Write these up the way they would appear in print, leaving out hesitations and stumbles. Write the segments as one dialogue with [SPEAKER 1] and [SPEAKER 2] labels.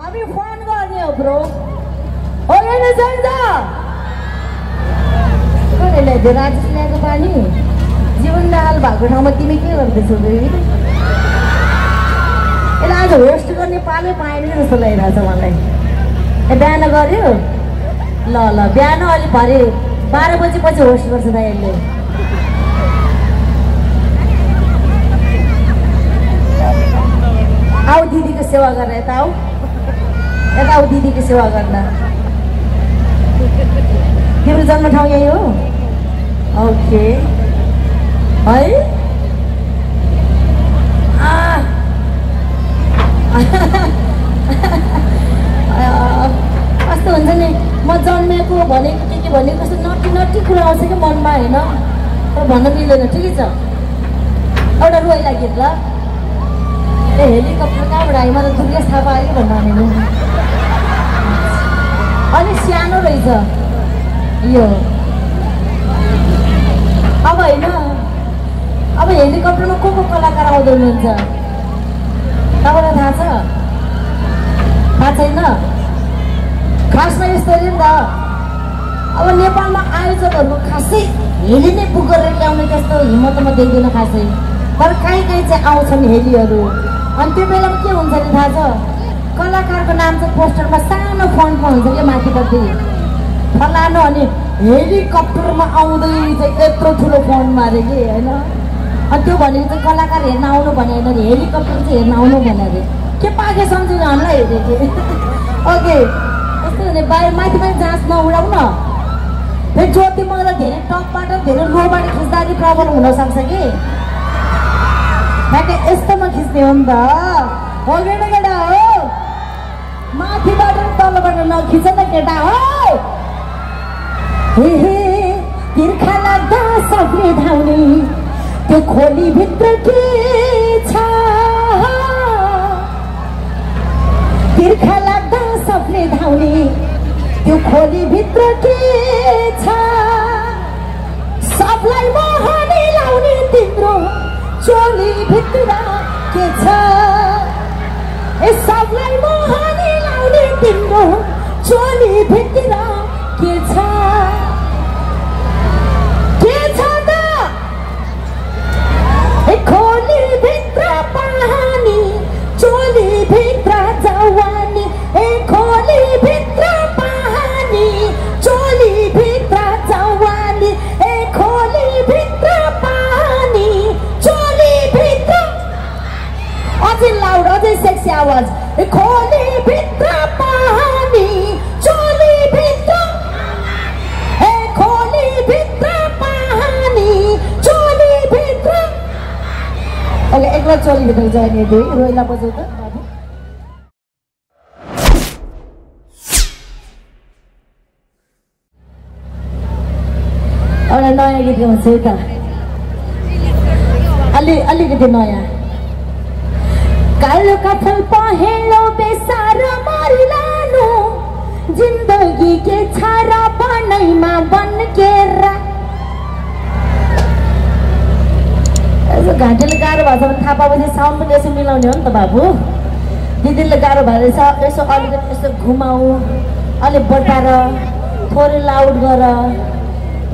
[SPEAKER 1] हामी फोन गर्ने हो ब्रो हो हैन जान्छ कहिले दे राजेश ल्याएको पानी जीवन दाल भएको ठाउँमा तिमी के गर्दैछौ बे एला आज होस्ट गर्ने पाले पाएन जस्तो लागिरहेछ मलाई ए बिहान गर्यो ल ल बिहान अलि भरे 12 बजे पछि होस्ट गर्छ त यसले आऊ दिदीको सेवा गर्न यता आऊ दिदीको सेवा गर्न तिम्रो जन्म ठाउँ यही हो ओके है कस्तो हुन्छ नि म जन्मेको भनेको के भनेको कस्तो नटी कुरा आउँछ कि मनमा होइन तर भन्न मिल्दैन ठिकै छ एउटा रोइला गीत ल ए हेलिकप्टर कहाँबाट आयो मलाई दुर्गेश थापा आयो भन्नु भनेको अलिक सानो रहेछ यो अब होइन अब हेलिकप्टरमा को कलाकार आउँदै हुनुहुन्छ तपाईँलाई थाहा छैन खासमा यस्तो नि त अब नेपालमा आयोजकहरूको खासै हेली नै बुक गरेर ल्याउने त्यस्तो हिम्मत म देख्दिनँ खासै तर कहीँ चाहिँ आउँछन् हेलीहरू अनि त्यो बेलामा के हुन्छ नि थाहा छ कलाकारको नाम चाहिँ पोस्टरमा सानो फन्टमा हुन्छ कि माथिपट्टि फलानु अनि हेलिकप्टरमा आउँदै चाहिँ यत्रो ठुलो फन्टमा अरे कि होइन अनि त्यो भनेको चाहिँ कलाकार हेर्न आउनु भने होइन अरे हेलिकप्टर चाहिँ हेर्न आउनु भने अरे के पाके सम्झिनु हामीलाई हेरेको ओके यस्तो भने बाहिर माथि जाँच नउडाउ न फेरि ज्योति मलाई धेरै टपबाट धेरै लोबाट खिच्दाखेरि प्रब्लम हुनसक्छ कि ठ्याक्कै यस्तोमा खिच्ने हो नि त हो केटा हो माथिबाट तलबाट नखिच त केटा हो हे तिर्खा लाग्दा सबले धाउने त्यो खोली भित्र के छ तिर्खा लाग्दा सबले धाउने त्यो खोली भित्र के छ सबलाई मोहनी लाउने तिम्रो चोली भित्र के छ ए सबलाई मोहनी लाउने तिम्रो चोली भित्र के छ त ए खोली भित्र पानी चोली भित्र जवानी ए खोली भित्र पानी चोली भित्र जवानी ए खोली भित्र पानी चोली भित्र अझै लाउड अझै सेक्सी आवाज ए खोली भित्र पानी चोली भित्र ए खोली भित्र पानी चोली भित्र ओके एकला चोली भित्र जाने दे रोइला बजाउ त एउटा नयाँ गीत गाउँछु है त अलिकति नयाँ कालो कफल पहेँलो बेसार मरिलानु जिन्दगी के छारा बनैमा बन के यसो घाँटीले गाह्रो भएको छ भने थाहा पाएपछि साउन्ड पनि यसो मिलाउने हो नि त बाबु दिदीले गाह्रो भएर यसो अलिकति यसो घुमाऊ अलिक बटाएर थोरै लाउड गर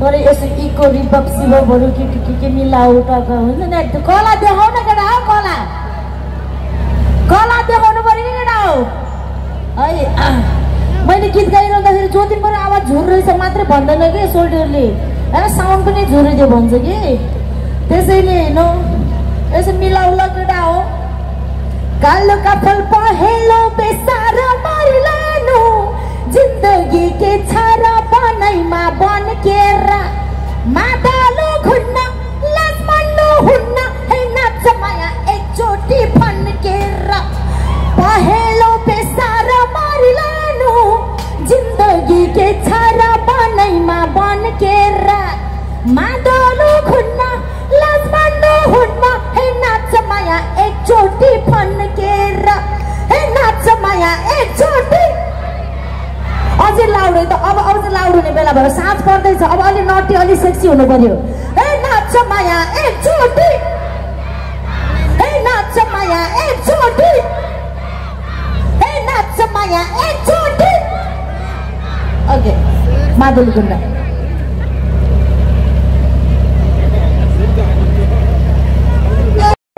[SPEAKER 1] थोरै यसो इको रिबब सिबबहरू के मिलाऊ टक हुन्छ नि कला देखाउ न केटा हो कला देखाउनु पर्यो कि केटा हो है मैले गीत गाइरहँदाखेरि ज्योति मेरो आवाज झुर रहेछ मात्रै भन्दैन कि सोल्डरले होइन साउन्ड पनि झुरिदियो भन्छ कि त्यसैले हेर्नु यसो मिलाउ ल केटा हो कालो कफल पहेँलो बेसार मरिलानु जिन्दगी के छारा बनैमा बन के मातालो घुन्न लक्ष्मणो हुन्न है नाच माया एकचोटि फन्केर पहेँलो बेसार मरिलानु जिन्दगी के छारा बनैमा बन के मातालो घुन्न लक्ष्मणो हुन्न है नाच माया एकचोटि फन्केर है नाच माया एकचोटि अझै लाउड है त अब चाहिँ लाउड हुने बेला भयो साँझ पर्दैछ अब अलि नटी अलि सेक्सी हुनु पर्यो ए नाच माया एकचोटि ए नाच माया एकचोटि ए नाच माया यहाँ एकचोटि ओके माधुरी गुन्डा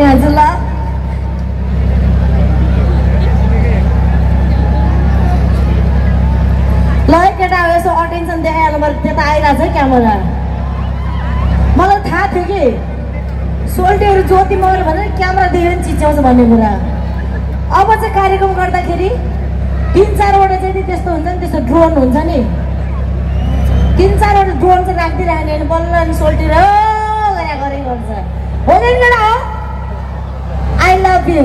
[SPEAKER 1] हजुर ल केटा यसो अटेन्सन देखाएर मैले त्यता आइरहेको छ क्यामेरा मलाई थाहा थियो कि सोल्टीहरू ज्योति मगर भनेर क्यामेरा देखेर चिच्याउँछ भन्ने कुरा अब चाहिँ कार्यक्रम गर्दाखेरि 3-4वटा चाहिँ त्यस्तो हुन्छ नि त्यस्तो ड्रोन हुन्छ नि 3-4वटा ड्रोन चाहिँ राखिदिइराख्ने अनि बल्ल अनि सोल्टी र गरे गर्छ हो नि केटा हो आई लभ यु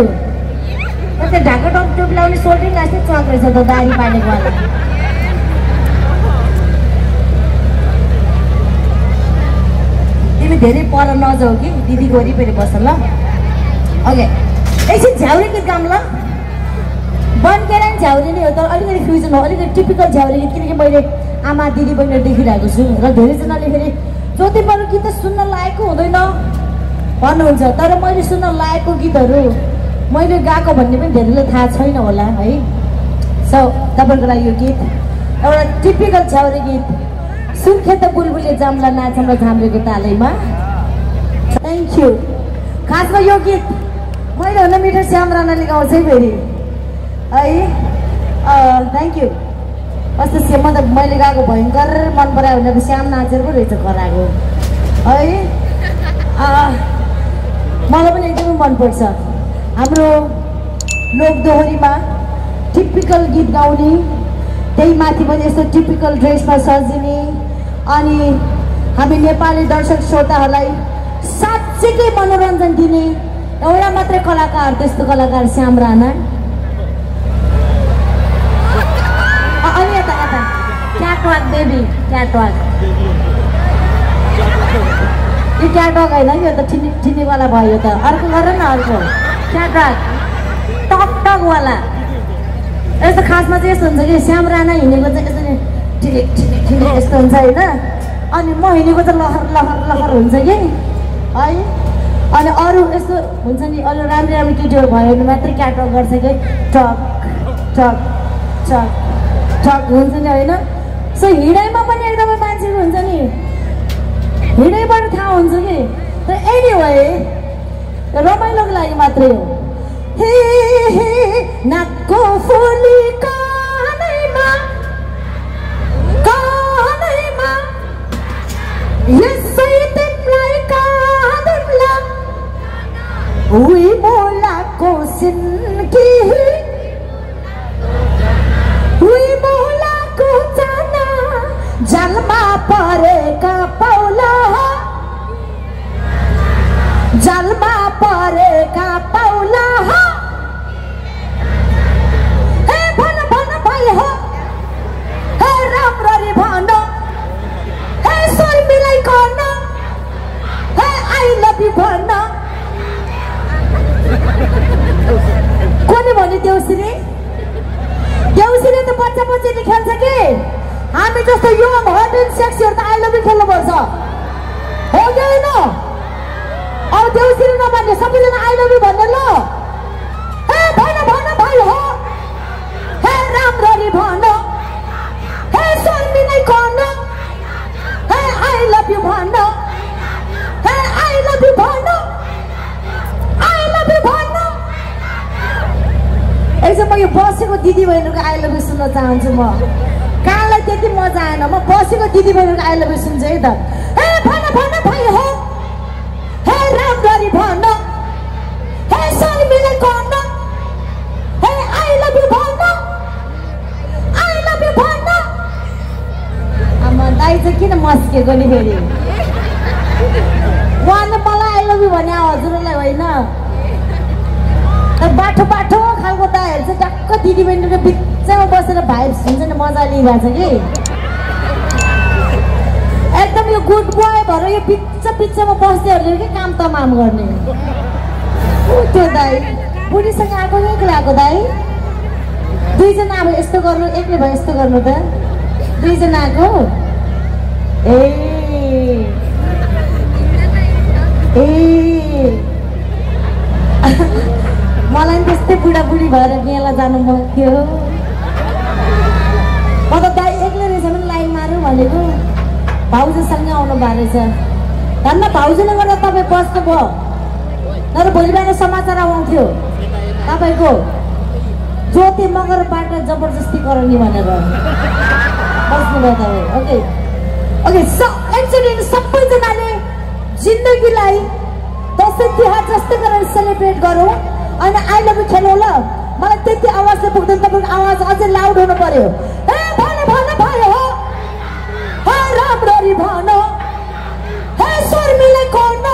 [SPEAKER 1] त्यो ढाका टप लाउने सोल्टी लास्टै चक रहेछ त दारी पालेको वाला तिमी धेरै पर नजाऊ कि दिदीको वरिपरि बस ल ओके एकछिन झ्याउरे गीत गाउँ ल बनकेरा नि झ्याउरे नै हो तर अलिकति फ्युजन हो अलिकति टिपिकल झ्याउरे गीत किनकि मैले आमा दिदी बहिनी देखिरहेको छु र धेरैजनाले फेरि ज्योति बरु गीत त सुन्न लायकको हुँदैन भन्नुहुन्छ तर मैले सुन्न लायकको गीतहरू मैले गाएको भन्ने पनि धेरैले थाहा छैन होला है सो तपाईँको लागि यो गीत एउटा टिपिकल झ्याउरे गीत सुर्खेत बुलबुले जाम्ला नाचम्ला झाम्रेको तालैमा थ्याङ्क यू खासमा यो गीत मैले हुन मिठो श्याम राणाले गाउँछ है फेरि है थ्याङ्क यू कस्तो म त मैले गाएको भयङ्कर मन परायो भनेर श्याम नाचेर पो रहेछ कराएको है मलाई पनि एकदमै मनपर्छ हाम्रो लोकदोहोरीमा टिपिकल गीत गाउने त्यही माथि पनि यस्तो टिपिकल ड्रेसमा सजिने अनि हामी नेपाली दर्शक श्रोताहरूलाई साँच्चैकै मनोरञ्जन दिने एउटा मात्रै कलाकार त्यस्तो कलाकार श्याम राणा अनि यता यता क्याटवाक बेबी क्याटवाक यो क्याटवाक होइन यो त ठिनीवाला भयो त अर्को गर न अर्को क्याटवाक टकटकवाला यस्तो खासमा चाहिँ यस्तो हुन्छ कि श्याम राणा हिँडेको चाहिँ यस्तो ठिक ठिक ठिक यस्तो हुन्छ होइन अनि म हिँडेको चाहिँ लहर लहर लहर हुन्छ कि है अनि अरू यस्तो हुन्छ नि अरू राम्रो राम्रो केटीहरू भयो भने मात्रै क्याटवाक गर्छ कि टक टक टक टक हुन्छ नि होइन सो हिँडाइमा पनि एकदमै मान्छेको हुन्छ नि हिँडाइबाट थाहा हुन्छ कि तर एनिवे रमाइलोको लागि मात्रै हो हे हे नाकको फुली कानैमा कानैमा यसै तिमीलाई काँदौँला उही मोलाको सिन्की उही मोलाको चाना जालमा परेका पाउला जालमा परेका पाउला हे भन भन भाइ हो हे राम्ररी भन हे शर्मिलाई गर्न हे आई लभ यु भन कोले भन्यो देउसिरे देउसिरे त बच्चा बच्चीले खेल्छ कि हामी जस्तो यो हट एन्ड सेक्सीहरू त आई लभ यु खेल्नुपर्छ हो कि होइन अब देउसिरे नमान्ने सबैजना आई लभ यु भन्ने ल हे भन भन भाइ हो हे राम्ररी भन हे शर्मिलाई गर्न हे आई लभ यु भन हे आई लभ यु भन आई लभ यु भन एकछिन म यो बसेको दिदी बहिनीको आई लभ यु सुन्न चाहन्छु म कानलाई त्यति मजा आएन म बसेको दिदी बहिनीको आई लभ यु सुन्छु है त हे भन भन भाइ हो हे राम्ररी भन हे शर्मिलाई गर्न हे आई लभ यु भन आई लभ यु भन आमा दाइ चाहिँ किन मस्केको नि फेरि उहाँले मलाई आई लभ यु भने हजुरलाई होइन बाठो बाठो खालको दाइहरू चाहिँ टक्क दिदी बहिनीको बिचमा बसेर भाइब्स हुन्छ नि मजा लिइरहेछ कि एकदम यो गुड बोय भएर यो बिचमा बस्नेहरूले के काम तमाम गर्ने त्यो दाइ बुढीसँग आएको कि एक्लै आएको दाइ दुईजना अब यस्तो गर्नु एक्लै भयो यस्तो गर्नु त दुईजना आएको ए ए मलाई पनि त्यस्तै बुढाबुढी भएर मेला जानु मन थियो म त दाइ एक्लै रहेछ भने लाइन मार्यो भनेको भाउजूसँग आउनु भएको रहेछ धन्न भाउजूले गर्दा तपाईँ बस्नुभयो तर भोलि बिहान समाचार आउँथ्यो तपाईँको ज्योति मगरबाट जबरजस्ती गराउने भनेर बस्नुभयो तपाईँ ओके ओके एक्चुअली सबैजनाले जिन्दगीलाई दसैँ तिहार जस्तै गरेर सेलिब्रेट गरौँ अनि आई लभ यु खेलौँ ल मलाई त्यति आवाजले पुग्दैन तपाईँको आवाज अझै लाउड हुनु पर्यो ए भन भन भयो हे राम्ररी भन हे स्वर मिलाई कोन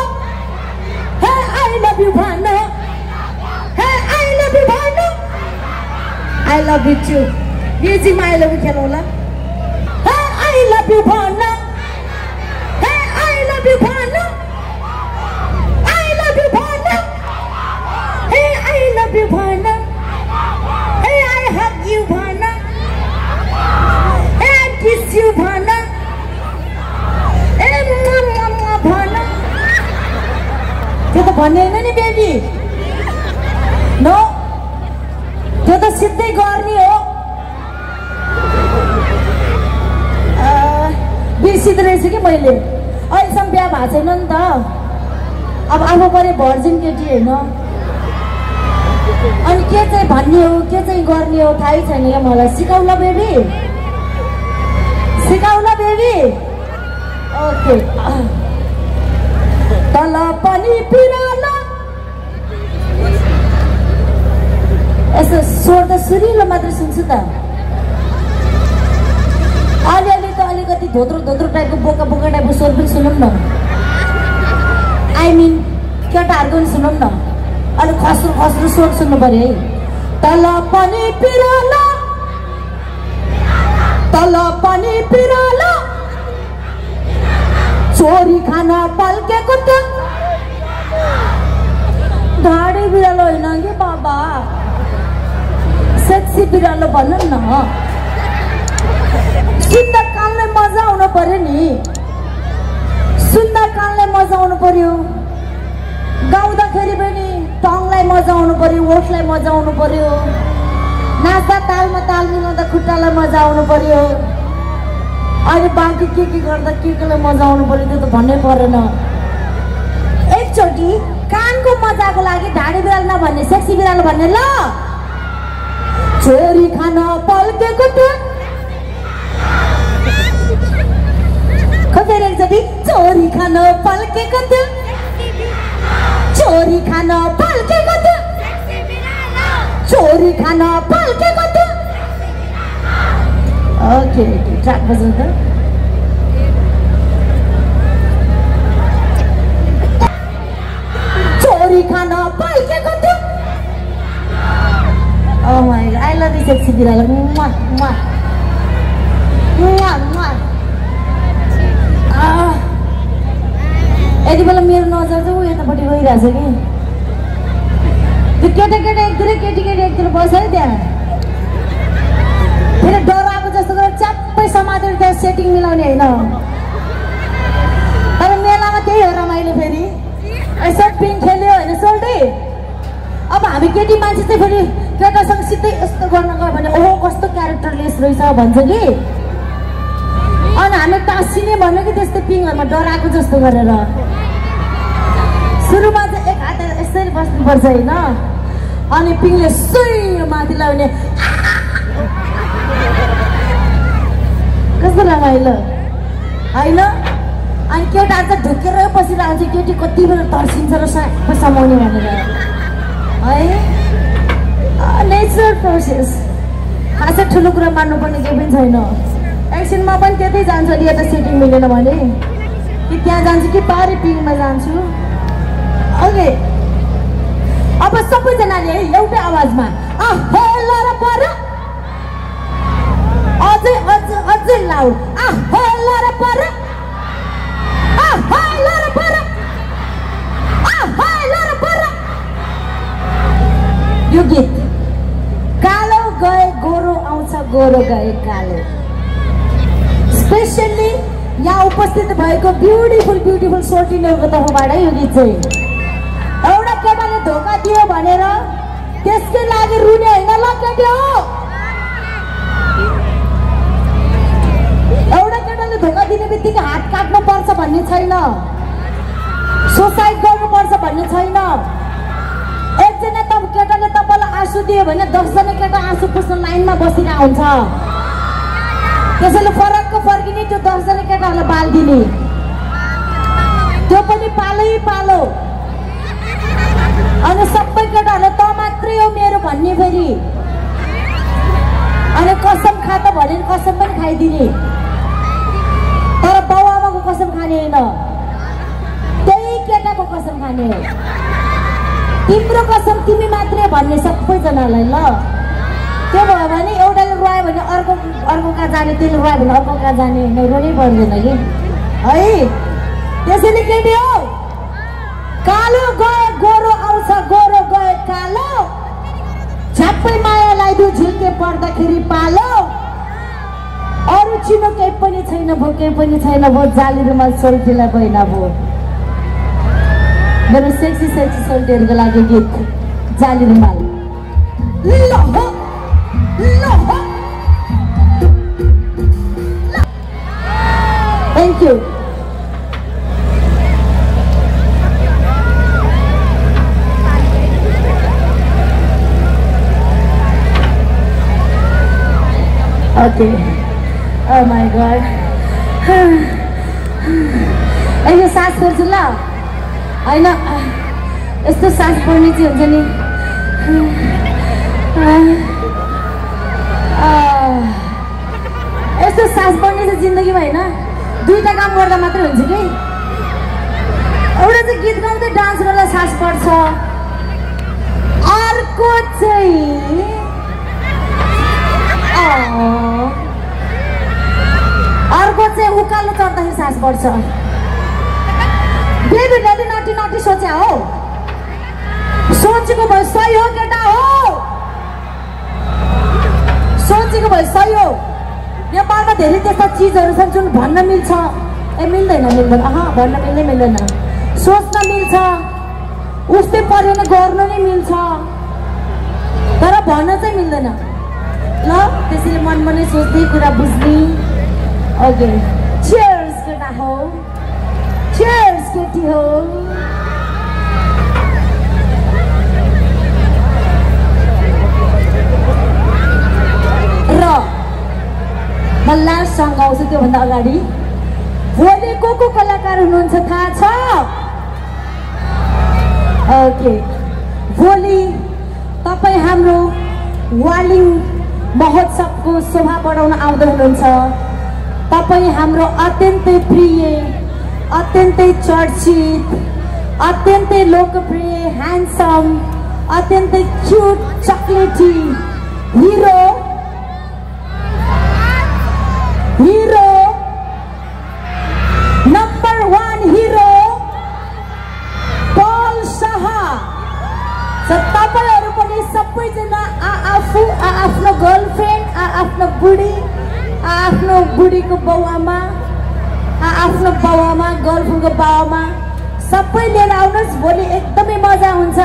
[SPEAKER 1] हे आई लभ यु भन हे आई लभ यु भन आई लभ यु टु म्युजिकमा आई लभ यु खेलौँ ल हे आई लभ यु भन हे आई लभ यु भन आई लभ यु भन हे आई लभ यु भन हे आई हग यु भन हे आई किस यु भन ए मम्मा भन त्यो त भन्ने होइन नि बेबी नो त्यो त सिधै गर्ने हो बिर्सिँदो रहेछ कि मैले अहिलेसम्म बिहा भएको छैन नि त अब आफू परे भर्जिन केटी होइन अनि के चाहिँ भन्ने हो के चाहिँ गर्ने हो थाहै छैन क्या मलाई सिकाउला बेबी सिकाउला बेबी ओके तल पनि पिराला यसो स्वर त सुरिलो मात्र सुन्छु त अलिअलि त अलिकति धोत्रो धोत्रो टाइपको बोका बोका टाइपको स्वर पनि सुनौँ न आई मिन केटाहरूको पनि सुनौँ न अलिक खस्रो खस्रो स्वर सुन्नु पर्यो है तल पनि पिराला तल पनि पिराला चोरी खाना पल्केको त ढाडी बिरालो होइन कि बाबा सेक्सी बिरालो भन्नु न सुन्दर कानले मजा आउनु पर्यो नि सुन्दर कानले मजा आउनु पर्यो गाउँदाखेरि पनि टङलाई मजा आउनु पर्यो ओठलाई मजा आउनु पर्यो नाच्दा तालमा ताल मिलाउँदा खुट्टालाई मजा आउनु पर्यो अहिले बाँकी के गर्दा केलाई मजा आउनु पर्यो त्यो त भन्नै परेन एकचोटि कानको मजाको लागि ढाडी बिरालो नभन्ने सेक्सी बिरालो भन्ने ल चोरी खान पल्केको त फेरि एकचोटि चोरी खान पल्केको त चोरी खान पल्केको त चोरी खान पल्केको त ओके ट्र्याक बजाउँ त चोरी खान पल्केको त oh my God I love you sexy बिरालो मुआ मुआ मुआ मुआ यति बेला मेरो नजर चाहिँ ऊ यतापट्टि गइरहेछ कि त्यो केटा एकतिर केटी एकतिर बस्छ है त्यहाँ फेरि डराएको जस्तो गरेर च्याप्पै समातेर त्यहाँ सेटिङ मिलाउने होइन तर मेलामा त्यही हो रमाइलो फेरि यसो पिङ खेल्यो होइन सोल्टी अब हामी केटी मान्छे चाहिँ फेरि केटासँग सिधै यस्तो गर्न गयो भने ओहो कस्तो क्यारेक्टरलेस रहेछ भन्छ कि अनि हामी टाँसिने भन्यो कि त्यस्तो पिङहरूमा डराएको जस्तो गरेर सुरुमा चाहिँ एक हात यसरी बस्नुपर्छ होइन अनि पिङले सुई माथि लगाउने कस्तो रमाइलो होइन अनि केटाहरू चाहिँ ढुकेर बसिरहन्छ केटी कति बेला तर्सिन्छ र समाउने भनेर है नेचुरल प्रोसेस खासै ठुलो कुरा मान्नुपर्ने केही पनि छैन एकछिनमा पनि त्यतै जान्छु नि यता सेटिङ मिलेन भने कि त्यहाँ जान्छु कि पारी पिङमा जान्छु ओके अब सबैजनाले एउटै आवाजमा अझै अझै अझै लाउड यो गीत कालो गए गोरो आउँछ गोरो गए कालो स्पेशली यहाँ उपस्थित भएको ब्युटिफुल सोटिनेको तर्फबाट यो गीत चाहिँ एउटा केटाले धोका दियो भनेर त्यसकै लागि रुने होइन ल केटी हो केटाले धोका दिने बित्तिकै हात काट्नु पर्छ भन्ने छैन, सुसाइड गर्नुपर्छ भन्ने छैन। एकजना त केटाले तपाईँलाई आँसु दियो भने 10 जना केटा आँसु पुस्न लाइनमा बसिरहेको हुन्छ। त्यसैले फरकको फर्किने त्यो 10 जना केटाहरूलाई बाल दिने, त्यो पनि पालै पालो। अनि सबै केटाहरूलाई त मात्रै हो मेरो भन्ने फेरि, अनि कसम खा त भने कसम पनि खाइदिने, तर बाउ आमाको कसम खाने होइन, त्यही केटाको कसम खाने हो। तिम्रो कसम तिमी मात्रै भन्ने सबैजनालाई। ल त्यो भयो भने एउटाले रुवायो भने अर्को कहाँ जाने, त्यसले रुवायो भने अर्को कहाँ जाने, रोनै पर्दैन कि है। त्यसैले केटी हो, कालो गयो गोरो आउँछ, गोरो गयो कालो, झ्याप्पै माया लगाइदियो झिल्के पर्दाखेरि पालो। अरू चिनो केही पनि छैन भो, केही पनि छैन भो, जाली रुमाल सोल्टीलाई बहिना भो। मेरो सेक्सी सेक्सी सोल्टीहरूको लागि गीत जाली रुमाल। Thank you. Okay, oh my god, यो सास फेर्छु ल, होइन यस्तो सास पर्ने चाहिँ हुन्छ नि। यस्तो सास पर्ने चाहिँ जिन्दगीमा होइन, दुईटा काम गर्दा मात्रै हुन्छ कि। एउटा चाहिँ गीत गाउँदै डान्स गर्दा सास पर्छ, अर्को चाहिँ उकालो चढ्दाखेरि सास पर्छ। बेबीले नाटी नाटी सोच्या हो, सोचेको भयो सही हो केटा हो, सोचेको भयो सही हो। नेपालमा धेरै त्यस्ता चिजहरू छन् जुन भन्न मिल्छ, ए मिल्दैन, भन्न मिल्दैन, सोच्न मिल्छ, उस्तै पर्यो भने गर्नु नै मिल्छ, तर भन्न चाहिँ मिल्दैन। ल त्यसैले मनमा नै सोच्दै कुरा बुझ्ने। ओके, चियर्स केटा हो, चियर्स केटी हो। र म लास्ट सङ्ग गाउँछु, त्योभन्दा अगाडि भोलि को कलाकार हुनुहुन्छ थाहा छ? ओके, भोलि तपाईँ हाम्रो वालिङ महोत्सवको शोभा बढाउन आउँदै हुनुहुन्छ। तपाईँ हाम्रो अत्यन्तै प्रिय, अत्यन्तै चर्चित, अत्यन्तै लोकप्रिय, ह्यान्डसम, अत्यन्तै क्युट, चकलेटी हिरो नम्बर 1 हिरो पल शाह। तपाईँहरू पनि सबैजना आफ्नो गर्लफ्रेन्ड, आफ्नो बुढी, आफ्नो बुढीको बाउआमा, आफ्नो बाउआमा, गर्लफ्रेन्डको बाउआमा सबै लिएर आउनुहोस्। भोलि एकदमै मजा हुन्छ।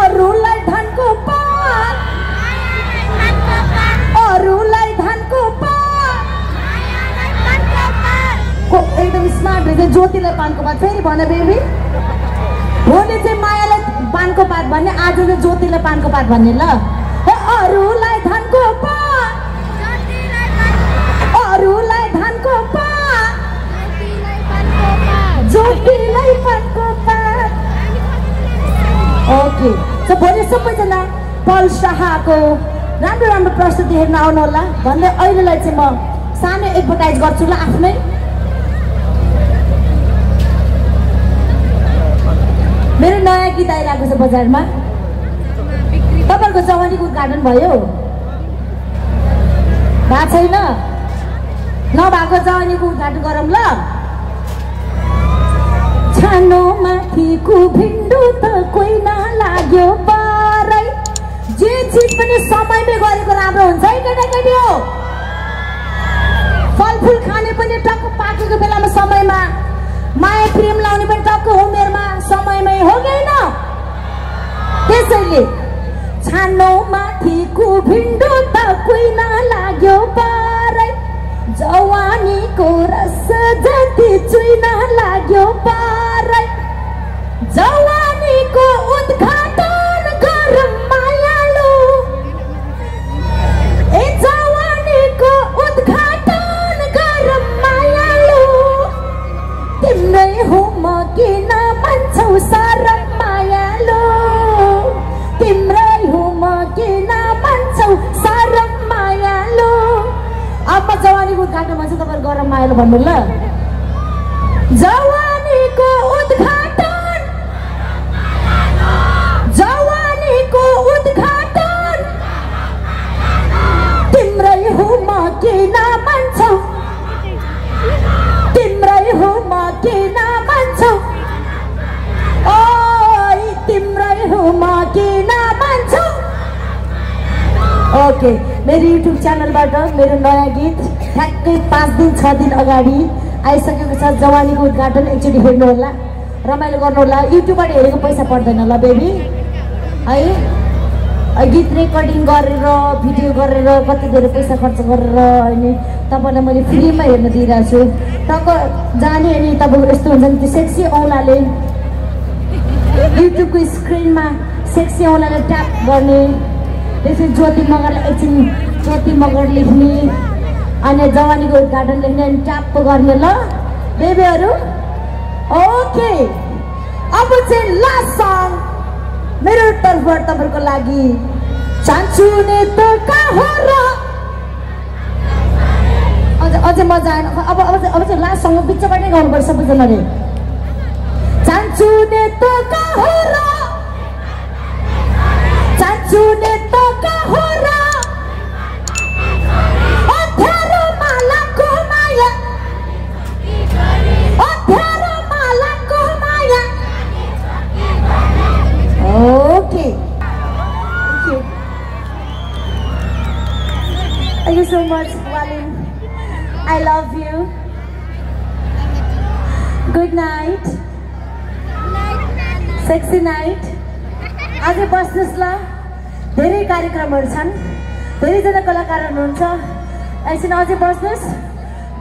[SPEAKER 1] अरूलाई धानको पात, अरूलाई धानको पात, एकदम स्मार्ट रहेछ। ज्योतिलाई पानको पात फेरि भन बेबी, भोलि चाहिँ मायालाई पानको पात भन्ने, आज चाहिँ ज्योतिलाई पानको पात भन्ने। ल अरूलाई धानको पात, अरूलाई धानको पात, ज्योतिलाई पानको पात। ओके, सो भोलि सबैजना पल शाहको राम्रो राम्रो प्रस्तुति हेर्न आउनु होला भन्दै अहिलेलाई चाहिँ म सानो एडभर्टाइज गर्छु ल आफ्नै। मेरो नयाँ गीत आइरहेको छ बजारमा, तपाईँहरूको जवानीको उद्घाटन भयो, भएको छैन? नभएको जवानीको उद्घाटन गरौँ ल। छानो माथिको भिन्डो त कोही नलाग्यो बारै, जे चिज पनि समयमै गरेको राम्रो हुन्छ है केटाकेटी हो। फलफुल खाने पनि टक्क पाकेको बेलामा समयमा, माया प्रेम लाउने पनि टक्क उमेरमा समयमै हो कि होइन? त्यसैले छानो माथिको भिन्डो त कोही नलाग्यो बारै, जवानीको रस जति चुइन लाग्यो पारै जवानीको उद्घाटन गरौँ मायालु ए जवानीको उद्घाटन गरौँ मायालु तिम्रै हो म किन मान्छौ सरम मायालु तिम्रै हो म किन मान्छौ सरम मायालु अब जवानीको उद्घाटन भन्छ तपाईहरु गरम मायालु भन्नु ल जवानीको उद्घाटन जवानीको उद्घाटन तिम्रै हो म किन मान्छौ तिम्रै हो म किन मान्छौ ओइ तिम्रै हो म किन मान्छौ ओके मेरो युट्युब च्यानलबाट मेरो नयाँ गीत ठ्याक्कै 5 दिन 6 दिन अगाडि आइसकेको छ जवानीको उद्घाटन एकचोटि हेर्नु होला रमाइलो गर्नु होला युट्युबबाट हेरेको पैसा पर्दैन ल बेबी है गीत रेकर्डिङ गरेर भिडियो गरेर कति धेरै पैसा खर्च गरेर अनि तपाईलाई मैले फ्रीमा हेर्न दिइरहेको छु टक्क जाने अनि तपाईको यस्तो हुन्छ नि त्यो सेक्सी औँलाले युट्युबको स्क्रिनमा सेक्सी औँलाले ट्याप गर्ने त्यसपछि ज्योति मगरलाई एकछिन ज्योति मगर लेख्ने अनि जवानीको उद्घाटन लेख्ने अनि ट्याप गर्ने ल बेबीहरू ओके अब चाहिँ लास्ट सङ मेरो तर्फबाट तपाईहरुको लागि चान्चु ने तो कहाँ र अझै मजा आएन अब चाहिँ लास्ट सङ बिचबाटै गाउनुपर्छ सबैजनाले चान्चु ने तो कहाँ र चान्चु ने तो कहाँ र अध्यारो मालाको माया अध्यारो मालाको माया okay Thank you so much, Walin. I love you. Good night. Sexy night. आजै बस्नुस् ल धेरै कार्यक्रमहरू छन् धेरैजना कलाकारहरू हुनुहुन्छ एकछिन अझै बस्नुस्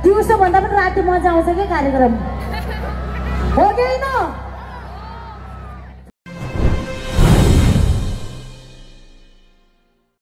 [SPEAKER 1] दिउँसो भन्दा पनि राति मजा आउँछ के कार्यक्रम हो कि हैन